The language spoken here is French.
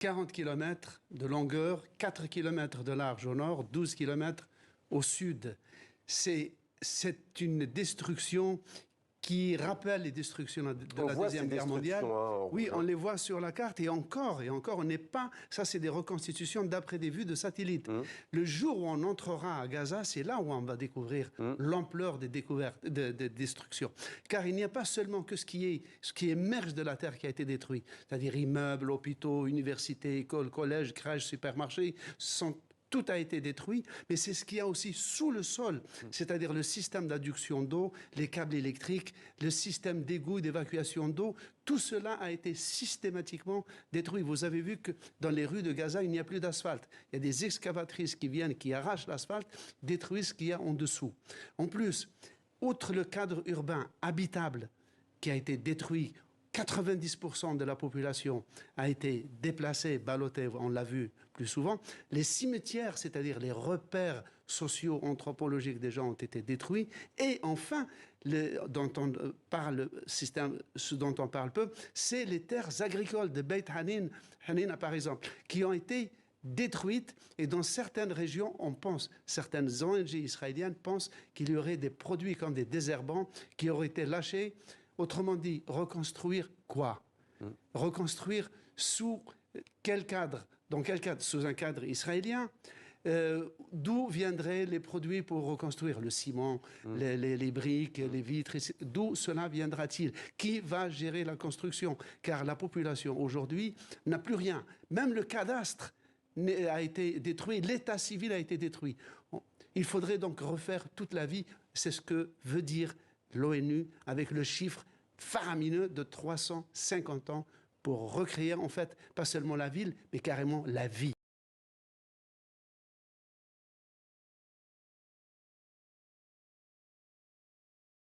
40 km de longueur, 4 km de large au nord, 12 km au sud. C'est une destruction qui rappelle les destructions de la Deuxième Guerre mondiale. Oui, on les voit sur la carte et encore, on n'est pas... Ça, c'est des reconstitutions d'après des vues de satellites. Le jour où on entrera à Gaza, c'est là où on va découvrir l'ampleur des découvertes, des destructions. Car il n'y a pas seulement que ce qui émerge de la terre qui a été détruit, c'est-à-dire immeubles, hôpitaux, universités, écoles, collèges, crèches, supermarchés, tout a été détruit, mais c'est ce qu'il y a aussi sous le sol, c'est-à-dire le système d'adduction d'eau, les câbles électriques, le système d'égout, d'évacuation d'eau, tout cela a été systématiquement détruit. Vous avez vu que dans les rues de Gaza, il n'y a plus d'asphalte. Il y a des excavatrices qui viennent, qui arrachent l'asphalte, détruisent ce qu'il y a en dessous. En plus, outre le cadre urbain habitable qui a été détruit, 90% de la population a été déplacée, ballottée, on l'a vu plus souvent. Les cimetières, c'est-à-dire les repères sociaux, anthropologiques des gens ont été détruits. Et enfin, ce dont on parle peu, c'est les terres agricoles de Beit Hanina par exemple, qui ont été détruites, et dans certaines régions, certaines ONG israéliennes pensent qu'il y aurait des produits comme des désherbants qui auraient été lâchés. Autrement dit, reconstruire quoi? Reconstruire sous quel cadre? Dans quel cadre? Sous un cadre israélien. D'où viendraient les produits pour reconstruire? Le ciment, les briques, les vitres, d'où cela viendra-t-il? Qui va gérer la construction? Car la population aujourd'hui n'a plus rien. Même le cadastre a été détruit, l'état civil a été détruit. Il faudrait donc refaire toute la vie. C'est ce que veut dire l'ONU avec le chiffre faramineux de 350 ans pour recréer en fait pas seulement la ville, mais carrément la vie.